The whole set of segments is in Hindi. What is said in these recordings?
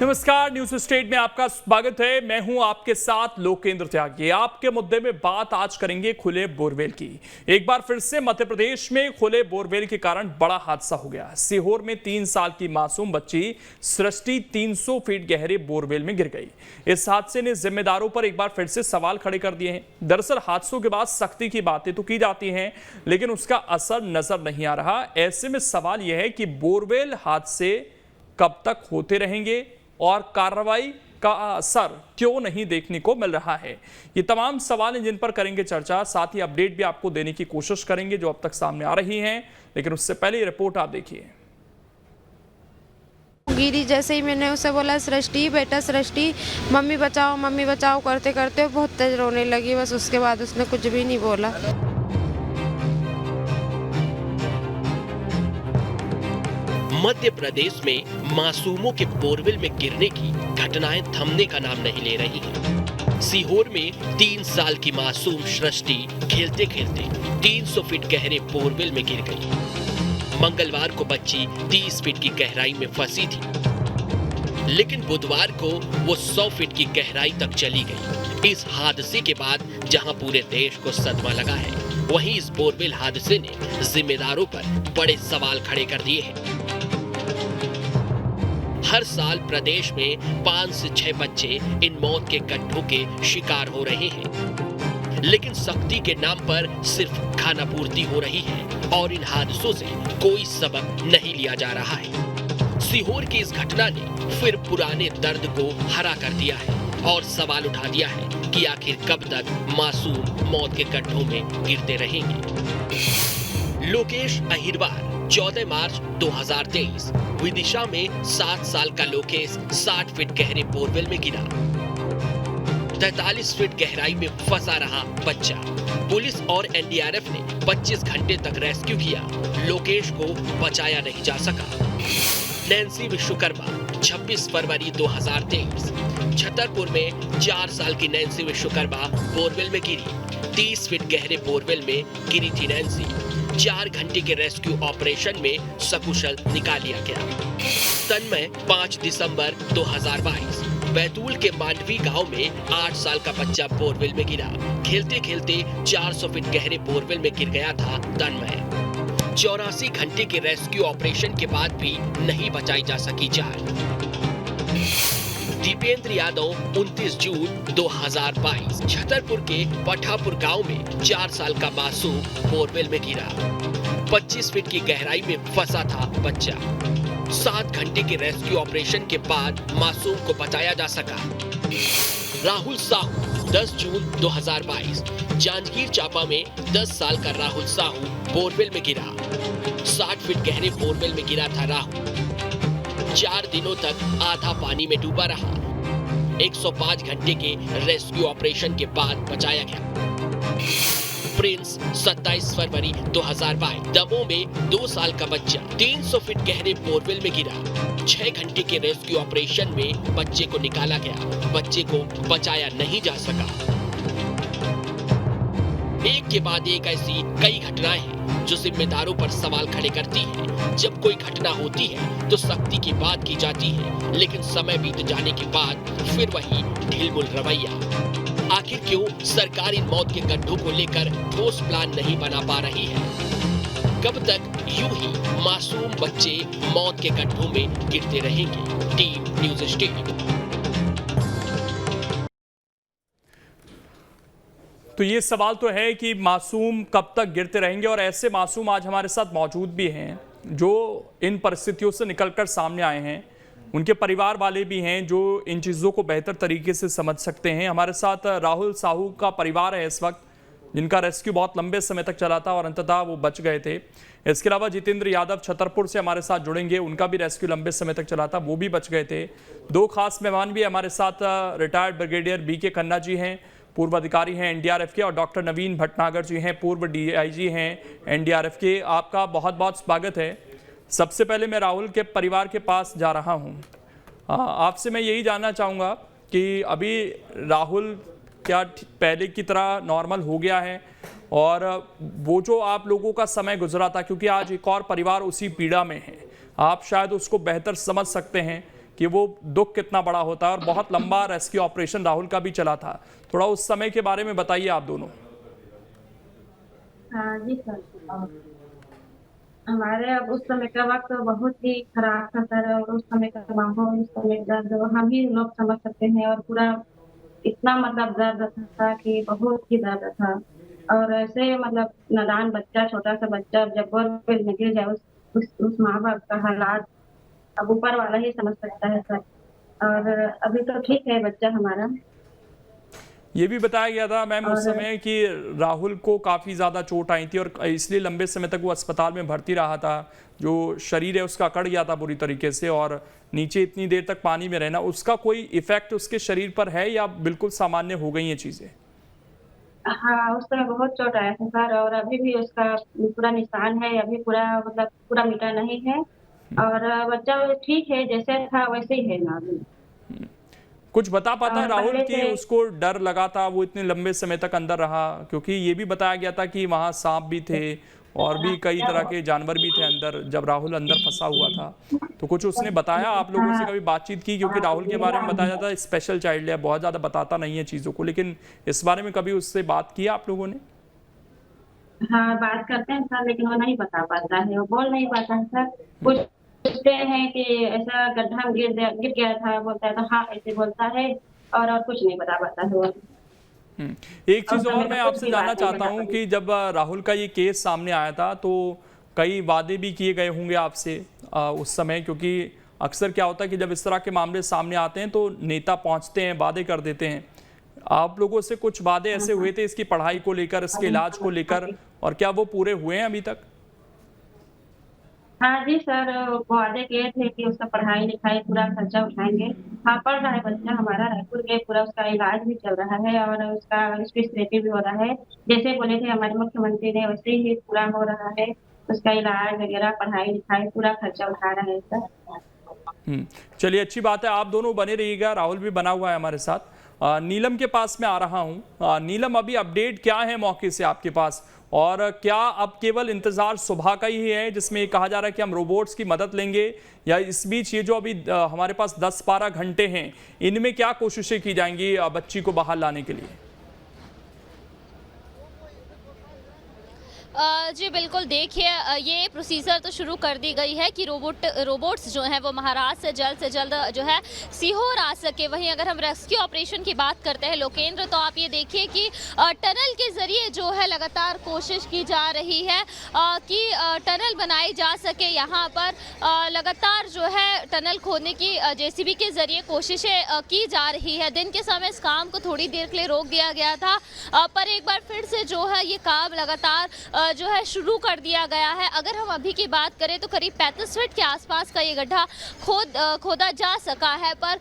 नमस्कार, न्यूज स्टेट में आपका स्वागत है। मैं हूं आपके साथ लोकेंद्र त्यागी। आपके मुद्दे में बात आज करेंगे खुले बोरवेल की। एक बार फिर से मध्य प्रदेश में खुले बोरवेल के कारण बड़ा हादसा हो गया। सीहोर में 3 साल की मासूम बच्ची सृष्टि 300 फीट गहरे बोरवेल में गिर गई। इस हादसे ने जिम्मेदारों पर एक बार फिर से सवाल खड़े कर दिए हैं। दरअसल हादसों के बाद सख्ती की बातें तो की जाती हैं, लेकिन उसका असर नजर नहीं आ रहा। ऐसे में सवाल यह है कि बोरवेल हादसे कब तक होते रहेंगे और कार्रवाई का असर क्यों नहीं देखने को मिल रहा है। ये तमाम सवाल हैं जिन पर करेंगे चर्चा। साथ ही अपडेट भी आपको देने की कोशिश करेंगे जो अब तक सामने आ रही हैं, लेकिन उससे पहले ये रिपोर्ट आप देखिए। गिरी जैसे ही मैंने उसे बोला सृष्टि बेटा सृष्टि मम्मी बचाओ करते करते बहुत तेज रोने लगी। बस उसके बाद उसने कुछ भी नहीं बोला। मध्य प्रदेश में मासूमों के बोरवेल में गिरने की घटनाएं थमने का नाम नहीं ले रही हैं। सीहोर में 3 साल की मासूम सृष्टि खेलते खेलते 300 फीट गहरे बोरवेल में गिर गई। मंगलवार को बच्ची 30 फीट की गहराई में फंसी थी, लेकिन बुधवार को वो 100 फीट की गहराई तक चली गई। इस हादसे के बाद जहां पूरे देश को सदमा लगा है, वहीं इस बोरवेल हादसे ने जिम्मेदारों पर बड़े सवाल खड़े कर दिए हैं। हर साल प्रदेश में 5 से 6 बच्चे इन मौत के गड्ढों के शिकार हो रहे हैं, लेकिन सख्ती के नाम पर सिर्फ खानापूर्ति हो रही है और इन हादसों से कोई सबक नहीं लिया जा रहा है। सीहोर की इस घटना ने फिर पुराने दर्द को हरा कर दिया है और सवाल उठा दिया है कि आखिर कब तक मासूम मौत के गड्ढों में गिरते रहेंगे। लोकेश अहिरवार 14 मार्च 2023 विदिशा में 7 साल का लोकेश 60 फीट गहरे बोरवेल में गिरा। 43 फीट गहराई में फंसा रहा बच्चा। पुलिस और एनडीआरएफ ने 25 घंटे तक रेस्क्यू किया, लोकेश को बचाया नहीं जा सका। नैन्सी विश्वकर्मा 26 फरवरी 2023 छतरपुर में 4 साल की नैन्सी विश्वकर्मा बोरवेल में गिरी। 30 फीट गहरे बोरवेल में गिरी थी नैन्सी। 4 घंटे के रेस्क्यू ऑपरेशन में सकुशल निकाल लिया गया। तन्मय 5 दिसंबर 2022 बैतूल के मांडवी गांव में 8 साल का बच्चा बोरवेल में गिरा। खेलते खेलते 400 फीट गहरे बोरवेल में गिर गया था तन्मय। 84 घंटे के रेस्क्यू ऑपरेशन के बाद भी नहीं बचाई जा सकी जान। दीपेंद्र यादव 29 जून 2022 छतरपुर के पठापुर गांव में 4 साल का मासूम बोरवेल में गिरा। 25 फीट की गहराई में फंसा था बच्चा। 7 घंटे के रेस्क्यू ऑपरेशन के बाद मासूम को बचाया जा सका। राहुल साहू 10 जून 2022 जांजगीर चांपा में 10 साल का राहुल साहू बोरवेल में गिरा। 60 फीट गहरे बोरवेल में गिरा था राहुल। 4 दिनों तक आधा पानी में डूबा रहा। 105 घंटे के रेस्क्यू ऑपरेशन के बाद बचाया गया। प्रिंस 27 फरवरी 2022 दमोह में 2 साल का बच्चा 300 फीट गहरे बोरवेल में गिरा। 6 घंटे के रेस्क्यू ऑपरेशन में बच्चे को निकाला गया, बच्चे को बचाया नहीं जा सका। एक के बाद एक ऐसी कई घटनाएं हैं जो जिम्मेदारों पर सवाल खड़े करती हैं। जब कोई घटना होती है तो सख्ती की बात की जाती है, लेकिन समय बीत जाने के बाद फिर वही ढिलमुल रवैया। आखिर क्यों सरकार इन मौत के गड्ढों को लेकर ठोस प्लान नहीं बना पा रही है? कब तक यूं ही मासूम बच्चे मौत के गड्ढों में गिरते रहेंगे? Team news state. तो ये सवाल तो है कि मासूम कब तक गिरते रहेंगे, और ऐसे मासूम आज हमारे साथ मौजूद भी हैं जो इन परिस्थितियों से निकलकर सामने आए हैं। उनके परिवार वाले भी हैं जो इन चीज़ों को बेहतर तरीके से समझ सकते हैं। हमारे साथ राहुल साहू का परिवार है इस वक्त, जिनका रेस्क्यू बहुत लंबे समय तक चला था और अंततः वो बच गए थे। इसके अलावा जितेंद्र यादव छतरपुर से हमारे साथ जुड़ेंगे, उनका भी रेस्क्यू लंबे समय तक चला था, वो भी बच गए थे। 2 खास मेहमान भी हमारे साथ retired brigadier BK Khanna ji हैं, पूर्व अधिकारी हैं एनडीआरएफ के, और डॉक्टर नवीन भटनागर जी हैं, पूर्व DIG हैं एनडीआरएफ के। आपका बहुत बहुत स्वागत है। सबसे पहले मैं राहुल के परिवार के पास जा रहा हूं। आपसे मैं यही जानना चाहूँगा कि अभी राहुल क्या पहले की तरह नॉर्मल हो गया है, और वो जो आप लोगों का समय गुजरा था, क्योंकि आज एक और परिवार उसी पीड़ा में है, आप शायद उसको बेहतर समझ सकते हैं कि वो दुख कितना बड़ा होता है। और बहुत लंबा रेस्क्यू ऑपरेशन राहुल का भी चला था, थोड़ा उस समय के बारे में बताइए आप दोनों। हाँ जी सर, हमारे अब उस समय का वक्त बहुत ही खराब था सर, और उस समय का माहौल, उस समय दर्द हम ही लोग समझ सकते हैं। और पूरा इतना मतलब दर्द था कि बहुत ही दर्द था। और ऐसे मतलब नादान बच्चा, छोटा सा बच्चा जब बोरवेल में गिर जाए, उस माँ बाप का हालात अब ऊपर वाला ही समझ सकता है सर। और अभी तो ठीक है बच्चा हमारा। ये भी बताया गया था मैम उस समय कि राहुल को काफ़ी ज़्यादा चोट आई थी और इसलिए लंबे समय तक वो अस्पताल में भर्ती रहा था। जो शरीर है उसका कट गया था बुरी तरीके से, और नीचे इतनी देर तक पानी में रहना, उसका कोई इफेक्ट उसके शरीर पर है या बिल्कुल सामान्य हो गई ये चीज़ें? हाँ, उस समय बहुत चोट आया था सर, और अभी भी उसका पूरा निशान है, अभी पूरा मतलब पूरा मिटा नहीं है। और बच्चा ठीक है, जैसे था वैसे ही है ना अभी। कुछ बता पाता है राहुल पहले कि से उसको डर लगा था, वो इतने लंबे समय तक अंदर रहा? क्योंकि ये भी बताया गया था कि वहां सांप भी थे और भी कई तरह के जानवर भी थे अंदर जब राहुल अंदर फंसा हुआ था। तो कुछ उसने बताया, आप लोगों से कभी बातचीत की? क्योंकि राहुल के बारे में बताया जाता है स्पेशल चाइल्ड है, बहुत ज्यादा बताता नहीं है चीजों को, लेकिन इस बारे में कभी उससे बात की आप लोगों ने? हाँ, बात करते हैं सर, लेकिन वो नहीं बता पाता है, वो बोल नहीं पाता है सर। कुछ पूछते हैं कि ऐसा गड्ढा में गिर गया था, बोलता है तो हाँ ऐसे बोलता है, और कुछ नहीं बता पाता है वो। एक चीज और मैं आपसे जानना चाहता हूं कि जब राहुल का ये केस सामने आया था तो कई वादे भी किए गए होंगे आपसे उस समय, क्योंकि अक्सर क्या होता है कि जब इस तरह के मामले सामने आते हैं तो नेता पहुंचते हैं, वादे कर देते हैं। आप लोगों से कुछ वादे ऐसे हुए थे इसकी पढ़ाई को लेकर, इसके इलाज को लेकर, और क्या वो पूरे हुए हैं अभी तक? हाँ जी सर, वादे किए थे कि उसका पढ़ाई लिखाई पूरा खर्चा उठाएंगे। हाँ, पढ़ रहा है बच्चा हमारा रायपुर के, पूरा उसका इलाज भी चल रहा है और उसका स्पीच थेरेपी भी हो रहा है। जैसे बोले थे हमारे मुख्यमंत्री ने, वैसे ही पूरा हो रहा है। उसका इलाज वगैरह, पढ़ाई लिखाई पूरा खर्चा उठा रहा है सर। चलिए, अच्छी बात है, आप दोनों बने रहिएगा। राहुल भी बना हुआ है हमारे साथ। नीलम के पास में आ रहा हूं। नीलम, अभी अपडेट क्या है मौके से आपके पास, और क्या अब केवल इंतजार सुबह का ही है जिसमें ये कहा जा रहा है कि हम रोबोट्स की मदद लेंगे, या इस बीच ये जो अभी हमारे पास 10-12 घंटे हैं इनमें क्या कोशिशें की जाएंगी बच्ची को बाहर लाने के लिए? जी बिल्कुल, देखिए ये प्रोसीजर तो शुरू कर दी गई है कि रोबोट्स जो हैं वो महाराष्ट्र से जल्द जो है सीहोर आ सके। वहीं अगर हम रेस्क्यू ऑपरेशन की बात करते हैं लोकेंद्र, तो आप ये देखिए कि टनल के ज़रिए जो है लगातार कोशिश की जा रही है कि टनल बनाई जा सके। यहाँ पर लगातार जो है टनल खोदने की जेसीबी के ज़रिए कोशिशें की जा रही है। दिन के समय इस काम को थोड़ी देर के लिए रोक दिया गया था, पर एक बार फिर से जो है ये काम लगातार जो है शुरू कर दिया गया है। अगर हम अभी की बात करें तो करीब 35 फीट के आसपास का ये गड्ढा खोदा जा सका है, पर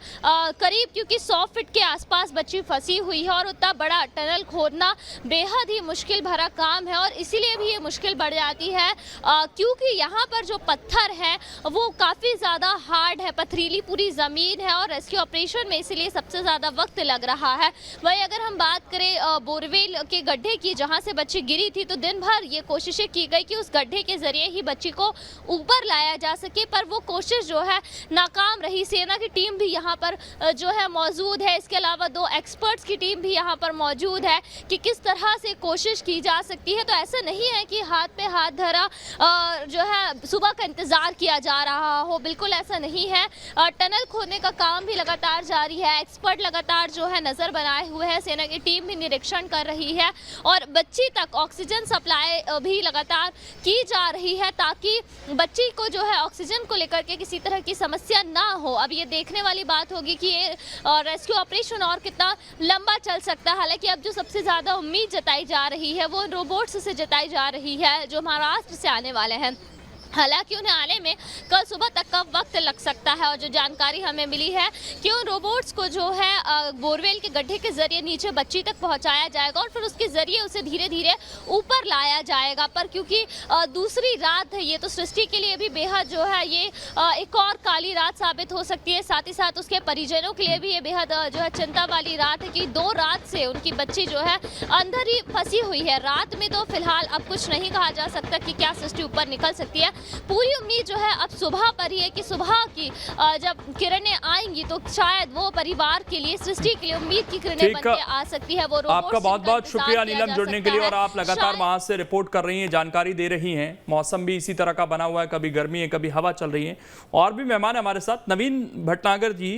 करीब क्योंकि 100 फीट के आसपास बच्ची फंसी हुई है और उतना बड़ा टनल खोदना बेहद ही मुश्किल भरा काम है। और इसीलिए भी ये मुश्किल बढ़ जाती है क्योंकि यहाँ पर जो पत्थर है वो काफ़ी ज़्यादा हार्ड है, पथरीली पूरी ज़मीन है, और रेस्क्यू ऑपरेशन में इसीलिए सबसे ज़्यादा वक्त लग रहा है। वहीं अगर हम बात करें बोरवेल के गड्ढे की जहाँ से बच्ची गिरी थी, तो दिन भर ये कोशिशें की गई कि उस गड्ढे के जरिए ही बच्ची को ऊपर लाया जा सके, पर वो कोशिश जो है नाकाम रही। सेना की टीम भी यहाँ पर जो है मौजूद है, इसके अलावा 2 एक्सपर्ट्स की टीम भी यहाँ पर मौजूद है कि किस तरह से कोशिश की जा सकती है। तो ऐसा नहीं है कि हाथ पे हाथ धरा जो है सुबह का इंतजार किया जा रहा हो, बिल्कुल ऐसा नहीं है। टनल खोदने का काम भी लगातार जारी है, एक्सपर्ट लगातार जो है नजर बनाए हुए हैं, सेना की टीम भी निरीक्षण कर रही है, और बच्ची तक ऑक्सीजन सप्लाई भी लगातार की जा रही है ताकि बच्ची को जो है ऑक्सीजन को लेकर के किसी तरह की समस्या ना हो। अब ये देखने वाली बात होगी कि ये रेस्क्यू ऑपरेशन और कितना लंबा चल सकता है। हालांकि अब जो सबसे ज़्यादा उम्मीद जताई जा रही है वो रोबोट्स से जताई जा रही है जो महाराष्ट्र से आने वाले हैं। हालांकि उन्हें आने में कल सुबह तक का वक्त लग सकता है, और जो जानकारी हमें मिली है कि उन रोबोट्स को जो है बोरवेल के गड्ढे के जरिए नीचे बच्ची तक पहुंचाया जाएगा और फिर उसके जरिए उसे धीरे धीरे ऊपर लाया जाएगा। पर क्योंकि दूसरी रात है, ये तो सृष्टि के लिए भी बेहद जो है ये एक और काली रात साबित हो सकती है। साथ ही साथ उसके परिजनों के लिए भी ये बेहद जो है चिंता वाली रात है कि 2 रात से उनकी बच्ची जो है अंदर ही फंसी हुई है। रात में तो फिलहाल अब कुछ नहीं कहा जा सकता कि क्या सृष्टि ऊपर निकल सकती है, पूरी उम्मीद जो है अब सुबह पर ही है कि सुबह की जब किरणें आएंगी तो शायद वो परिवार के लिए, सृष्टि के लिए उम्मीद की किरणें बन के आ सकती है। वो आपका बहुत बहुत शुक्रिया नीलम जुड़ने के लिए, और आप लगातार वहां से रिपोर्ट कर रही हैं, जानकारी दे रही हैं। मौसम भी इसी तरह का बना हुआ है, कभी गर्मी है कभी हवा चल रही है। और भी मेहमान हमारे साथ, नवीन भटनागर जी,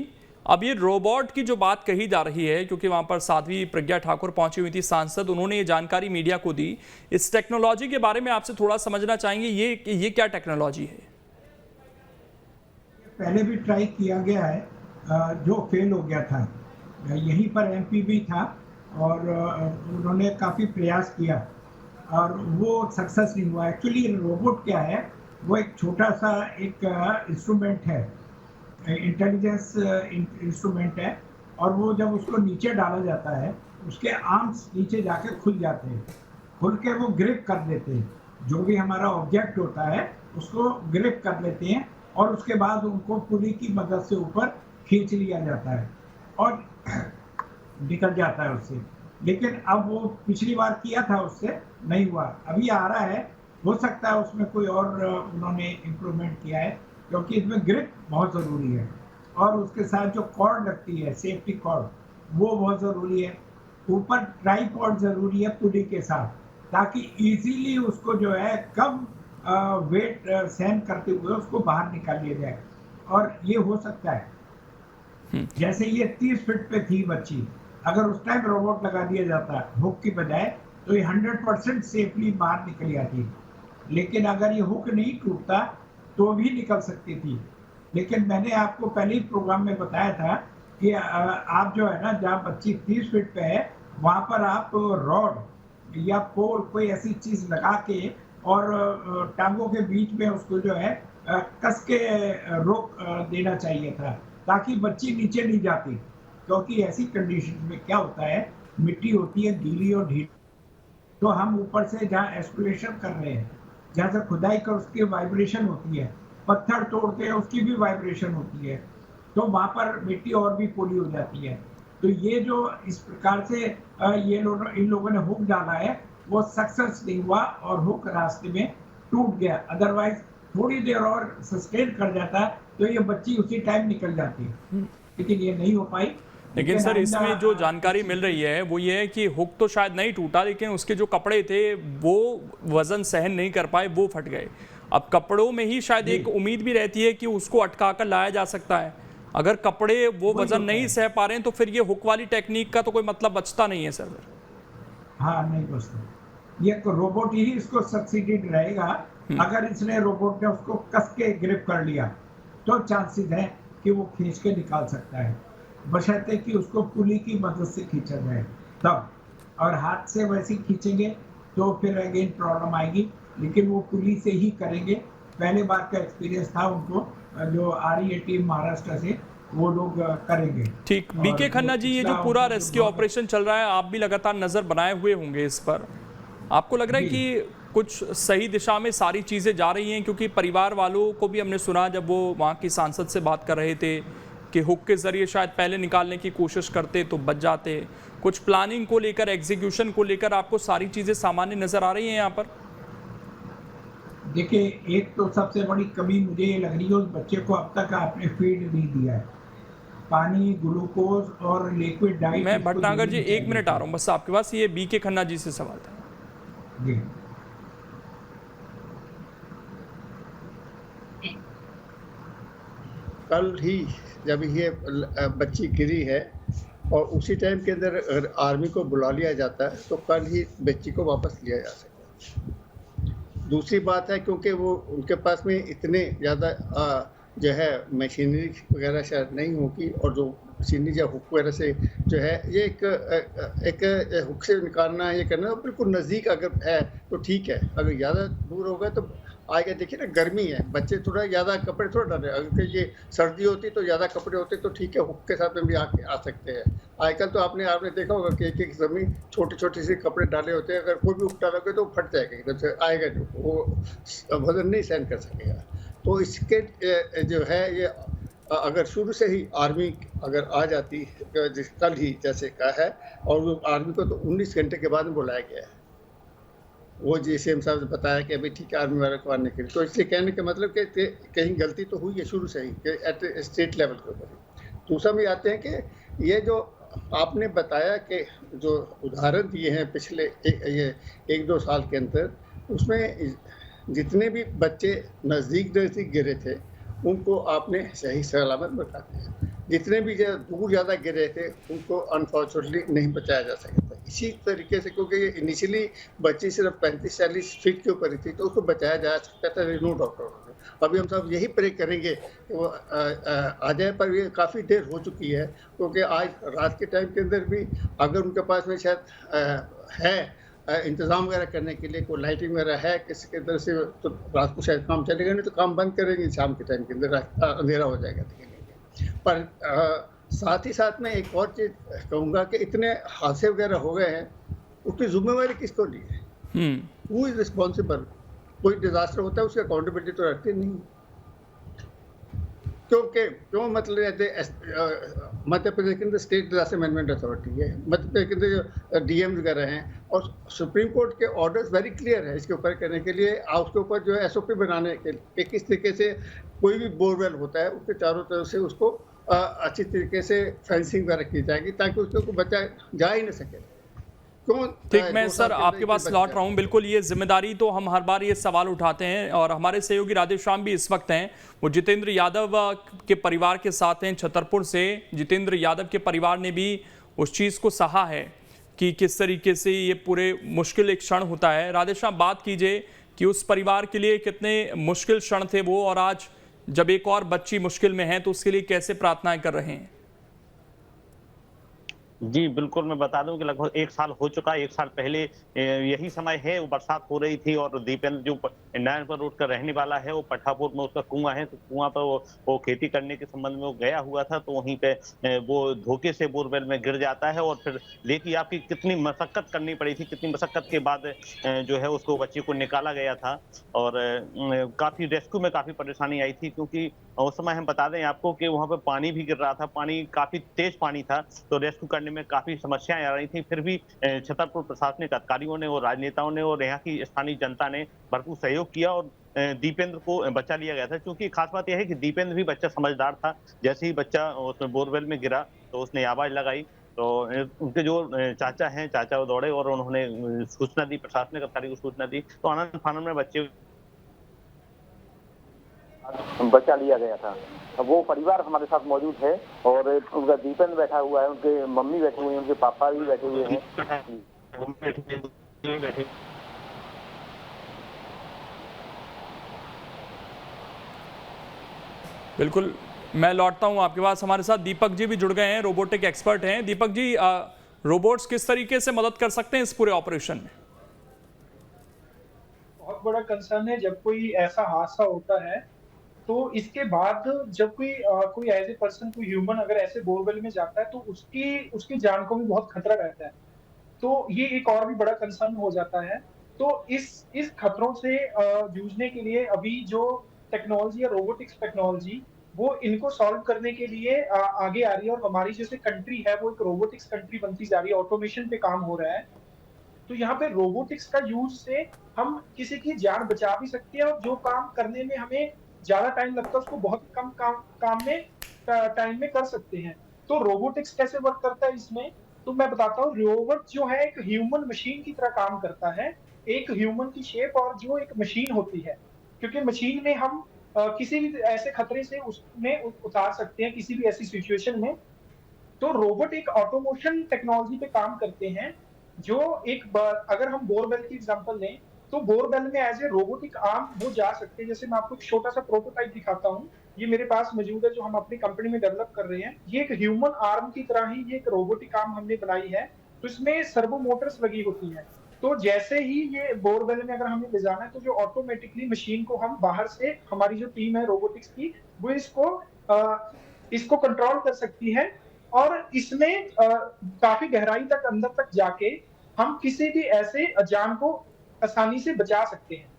अब ये रोबोट की जो बात कही जा रही है, क्योंकि वहां पर साध्वी प्रज्ञा ठाकुर पहुंची हुई थी सांसद, उन्होंने ये जानकारी मीडिया को दी। इस टेक्नोलॉजी के बारे में आपसे थोड़ा समझना चाहेंगे, ये क्या टेक्नोलॉजी है? पहले भी ट्राई किया गया है, जो फेल हो गया था। यहीं पर एमपी भी था और उन्होंने काफ़ी प्रयास किया और वो सक्सेस नहीं हुआ। एक्चुअली रोबोट क्या है, वो एक छोटा सा एक इंस्ट्रूमेंट है, इंटेलिजेंस इंस्ट्रूमेंट है, और वो जब उसको नीचे डाला जाता है, उसके आर्म्स नीचे जाके खुल जाते हैं, खुल के वो ग्रिप कर लेते हैं। जो भी हमारा ऑब्जेक्ट होता है उसको ग्रिप कर लेते हैं और उसके बाद उनको पुली की मदद से ऊपर खींच लिया जाता है और निकल जाता है उससे। लेकिन अब वो पिछली बार किया था, उससे नहीं हुआ, अभी आ रहा है। हो सकता है उसमें कोई और उन्होंने इम्प्रूवमेंट किया है, क्योंकि इसमें ग्रिप बहुत ज़रूरी है और उसके साथ जो कॉर्ड लगती है, सेफ्टी कॉर्ड, वो बहुत ज़रूरी है। ऊपर ट्राइपॉड ज़रूरी है पुली के साथ, ताकि इजीली उसको जो है कम वेट सहन करते हुए उसको बाहर निकाल लिया जाए। और ये हो सकता है, जैसे ये 30 फीट पे थी बच्ची, अगर उस टाइम रोबोट लगा दिया जाता हुक की बजाय, तो ये 100% सेफली बाहर निकल जाती। लेकिन अगर ये हुक नहीं टूटता तो भी निकल सकती थी। लेकिन मैंने आपको पहले ही प्रोग्राम में बताया था कि आप जो है ना, जहाँ बच्ची 30 फीट पे है, वहाँ पर आप रॉड या पोल कोई ऐसी चीज़ लगा के और टांगों के बीच में उसको जो है कस के रोक देना चाहिए था, ताकि बच्ची नीचे नहीं जाती। क्योंकि ऐसी कंडीशन में क्या होता है, मिट्टी होती है गीली और ढीली, तो हम ऊपर से जहाँ एस्कुलेशन कर रहे हैं, जहाँ से खुदाई कर उसकी वाइब्रेशन होती है, पत्थर तोड़ते हैं उसकी भी वाइब्रेशन होती है, तो वहाँ पर मिट्टी और भी पोली हो जाती है। तो ये जो इस प्रकार से इन लोगों ने हुक डाला है, वो सक्सेस नहीं हुआ और हुक रास्ते में टूट गया। अदरवाइज थोड़ी देर और सस्टेन कर जाता तो ये बच्ची उसी टाइम निकल जाती, लेकिन ये नहीं हो पाई। लेकिन सर, इसमें जो जानकारी मिल रही है वो ये है कि हुक तो शायद नहीं टूटा, लेकिन उसके जो कपड़े थे वो वजन सहन नहीं कर पाए, वो फट गए। अब कपड़ों में ही शायद एक उम्मीद भी रहती है कि उसको अटका कर लाया जा सकता है। अगर कपड़े वो वजन नहीं सह पा रहे हैं तो फिर ये हुक वाली टेक्निक का तो कोई मतलब बचता नहीं है सर। हाँ, नहीं बचता। ये रोबोट ही इसको सक्सीडेड रहेगा। अगर इसने रोबोट ने उसको कस के ग्रिप कर लिया तो चांसेस है कि वो खींच के निकाल सकता है, बशर्ते कि उसको पुली की मदद से खींचा जाए तब। और हाथ से वैसे खींचेंगे तो फिर अगेन प्रॉब्लम आएगी, लेकिन वो पुली से ही करेंगे। पहले बार का एक्सपीरियंस था उनको, जो REA टीम महाराष्ट्र से, वो लोग करेंगे। ठीक, बीके खन्ना जी, ये जो पूरा रेस्क्यू ऑपरेशन चल रहा है, आप भी लगातार नजर बनाए हुए होंगे इस पर, आपको लग रहा है कि कुछ सही दिशा में सारी चीजें जा रही हैं? क्योंकि परिवार वालों को भी हमने सुना जब वो वहाँ की सांसद से बात कर रहे थे कि हुक के जरिए शायद पहले निकालने की कोशिश करते तो बच जाते। कुछ प्लानिंग को लेकर, एग्जीक्यूशन को लेकर आपको सारी चीजें सामान्य नजर आ रही हैं यहाँ पर? देखिए, एक तो सबसे बड़ी कमी मुझे ये लग रही है, उस बच्चे को अब तक आपने फीड नहीं दिया है, पानी, ग्लूकोज और लिक्विड डाइट। मैं भटनागर जी 1 मिनट आ रहा हूँ बस आपके पास, ये बीके खन्ना जी से सवाल था जी। कल ही जब ये बच्ची गिरी है और उसी टाइम के अंदर अगर आर्मी को बुला लिया जाता है तो कल ही बच्ची को वापस लिया जा सकता है। दूसरी बात है, क्योंकि वो उनके पास में इतने ज़्यादा जो है मशीनरी वगैरह शायद नहीं होगी, और जो मशीनरी या हुक वगैरह से जो है ये एक हुक से निकालना, ये करना बिल्कुल नज़दीक अगर है तो ठीक है। अगर ज़्यादा दूर होगा तो आएगा। देखिए ना, गर्मी है, बच्चे थोड़ा ज़्यादा कपड़े थोड़ा डाले, अगर ये सर्दी होती तो ज़्यादा कपड़े होते तो ठीक है, हुक के साथ में भी आ सकते हैं। आजकल तो आपने देखा होगा कि एक ज़मीन छोटे छोटे से कपड़े डाले होते हैं, अगर कोई भी हुक डालोगे तो फट जाएगा, एकदम से आएगा जो वो वजन नहीं सहन कर सकेगा। तो इसके जो है ये अगर शुरू से ही आर्मी अगर आ जाती कल ही जैसे कहा है, और वो आर्मी को तो 19 घंटे के बाद में बुलाया गया है, वो जीसीएम साहब ने बताया कि अभी ठीक है आर्मी वाले को आने के लिए, तो इसलिए कहने का मतलब कि कहीं गलती तो हुई है शुरू से ही एट स्टेट लेवल के ऊपर। दूसरा में आते हैं कि ये जो आपने बताया कि जो उदाहरण दिए हैं पिछले ये 1-2 साल के अंदर, उसमें जितने भी बच्चे नज़दीक गिरे थे उनको आपने सही सलामत बचा दिया, जितने भी दूर ज़्यादा गिरे थे उनको अनफॉर्चुनेटली नहीं बचाया जा सकता। इसी तरीके से क्योंकि इनिशियली बच्ची सिर्फ 35-40 फीट के ऊपर ही थी तो उसको बचाया जा सकता था, नो डॉक्टर। अभी हम सब यही प्रे करेंगे कि वो आ जाए, पर ये काफ़ी देर हो चुकी है क्योंकि आज रात के टाइम के अंदर भी अगर उनके पास में शायद है इंतज़ाम वगैरह करने के लिए, कोई लाइटिंग वगैरह है किसी के तरह से, तो रात को शायद काम चलेगा, नहीं तो काम बंद करेंगे शाम के टाइम के अंदर, अंधेरा हो जाएगा। पर साथ ही साथ में एक और चीज़ कहूँगा कि इतने हादसे वगैरह हो गए हैं, उसकी जिम्मेवारी किसको ली है? Who is responsible? कोई डिजास्टर होता है उसकी अकाउंटेबिलिटी तो रखती नहीं। क्यों मतलब मध्य प्रदेश के अंदर स्टेट डिजास्टर मैनेजमेंट अथॉरिटी है, मध्य प्रदेश के अंदर जो डीएम वगैरह हैं, और सुप्रीम कोर्ट के ऑर्डर्स वेरी क्लियर है इसके ऊपर करने के लिए, उसके ऊपर जो है एसओपी बनाने के लिए किस तरीके से कोई भी बोरवेल होता है उसके चारों तरफ से उसको अच्छी तरीके से फेंसिंग वगैरह की जाएगी ताकि उसको बचा जा ही न सके। ठीक, मैं सर आपके पास लौट रहा हूं। बिल्कुल, ये जिम्मेदारी तो हम हर बार ये सवाल उठाते हैं और हमारे सहयोगी राधेश्याम भी इस वक्त हैं, वो जितेंद्र यादव के परिवार के साथ हैं छतरपुर से। जितेंद्र यादव के परिवार ने भी उस चीज़ को सहा है कि किस तरीके से ये पूरे मुश्किल एक क्षण होता है। राधेश्याम, बात कीजिए कि उस परिवार के लिए कितने मुश्किल क्षण थे वो, और आज जब एक और बच्ची मुश्किल में है तो उसके लिए कैसे प्रार्थनाएं कर रहे हैं? जी बिल्कुल, मैं बता दूं कि लगभग 1 साल हो चुका है। 1 साल पहले यही समय है, वो बरसात हो रही थी और दीपेंद्र जो नारायणपुर रोड का रहने वाला है, वो पठापुर में उसका कुआं है, तो कुआं पर वो खेती करने के संबंध में वो गया हुआ था, तो वहीं पे वो धोखे से बोरवेल में गिर जाता है। और फिर देखिए आपकी कितनी मशक्कत करनी पड़ी थी, कितनी मशक्कत के बाद जो है उसको बच्चे को निकाला गया था, और काफी रेस्क्यू में काफी परेशानी आई थी, क्योंकि उस समय हम बता दें आपको कि वहां पे पानी भी गिर रहा था, पानी काफी तेज पानी था, तो रेस्क्यू करने में काफी समस्याएं आ रही थी। फिर भी छतरपुर प्रशासनिक अधिकारियों ने और राजनेताओं ने और यहाँ की स्थानीय जनता ने भरपूर सहयोग किया और दीपेंद्र को बचा लिया गया था। क्योंकि खास बात यह है कि दीपेंद्र भी बच्चा समझदार था, जैसे ही बच्चा उसमें बोरवेल में गिरा तो उसने आवाज लगाई, तो उनके जो चाचा हैं, चाचा वो दौड़े और उन्होंने सूचना दी, प्रशासनिक अधिकारी को सूचना दी, तो आनंद फानन में बच्चे बचा लिया गया था। वो परिवार हमारे साथ मौजूद है और उनका दीपेंद्र बैठा हुआ है, उनके मम्मी बैठे हुए हैं, उनके पापा भी बैठे हुए हैं। बिल्कुल, मैं लौटता हूं आपके पास। हमारे साथ दीपक जी भी जुड़ गए हैं, रोबोटिक एक्सपर्ट हैं। दीपक जी, रोबोट्स किस तरीके से मदद कर सकते हैं इस पूरे ऑपरेशन में? बहुत बड़ा कंसर्न है जब कोई ऐसा हादसा होता है, तो इसके बाद जब कोई एज ए पर्सन, कोई ह्यूमन अगर ऐसे बोरवेल में जाता है तो उसकी जान को भी बहुत खतरा रहता है। तो ये एक और भी बड़ा कंसर्न हो जाता है। तो इस खतरों से जूझने के लिए अभी जो टेक्नोलॉजी या रोबोटिक्स टेक्नोलॉजी, वो इनको सॉल्व करने के लिए आगे आ रही है। और हमारी जैसे कंट्री है वो एक रोबोटिक्स कंट्री बनती जा रही है, ऑटोमेशन पे काम हो रहा है। तो यहाँ पे रोबोटिक्स का यूज से हम किसी की जान बचा भी सकते हैं, और जो काम करने में हमें ज्यादा टाइम लगता है उसको बहुत कम काम में टाइम में कर सकते हैं। तो रोबोटिक्स कैसे वर्क करता है इसमें, तो मैं बताता हूँ। रोबोट जो है एक ह्यूमन मशीन की तरह काम करता है, एक ह्यूमन की शेप और जो एक मशीन होती है, क्योंकि मशीन में हम किसी भी ऐसे खतरे से उसमें उतार सकते हैं, किसी भी ऐसी सिचुएशन में। तो रोबोट एक ऑटोमेशन टेक्नोलॉजी पे काम करते हैं, जो अगर हम बोरवेल की एग्जांपल लें तो बोरवेल में एज ए रोबोटिक आर्म वो जा सकते हैं। जैसे मैं आपको एक छोटा सा प्रोटोटाइप दिखाता हूँ, ये मेरे पास मौजूद है, जो हम अपनी कंपनी में डेवलप कर रहे हैं। ये एक ह्यूमन आर्म की तरह ही ये एक रोबोटिक आर्म हमने बनाई है, तो इसमें सर्वो मोटर्स लगी होती हैं। तो जैसे ही ये बोरवेल में अगर हमें ले जाना है तो जो ऑटोमेटिकली मशीन को हम बाहर से, हमारी जो टीम है रोबोटिक्स की, वो इसको कंट्रोल कर सकती है, और इसमें काफी गहराई तक, अंदर तक जाके हम किसी भी ऐसे जान को आसानी से बचा सकते हैं।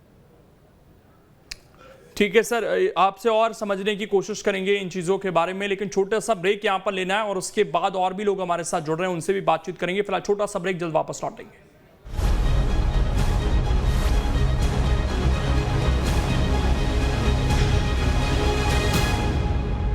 ठीक है सर, आपसे और समझने की कोशिश करेंगे इन चीज़ों के बारे में, लेकिन छोटा सा ब्रेक यहाँ पर लेना है और उसके बाद और भी लोग हमारे साथ जुड़ रहे हैं, उनसे भी बातचीत करेंगे। फिलहाल छोटा सा ब्रेक, जल्द वापस लौटेंगे।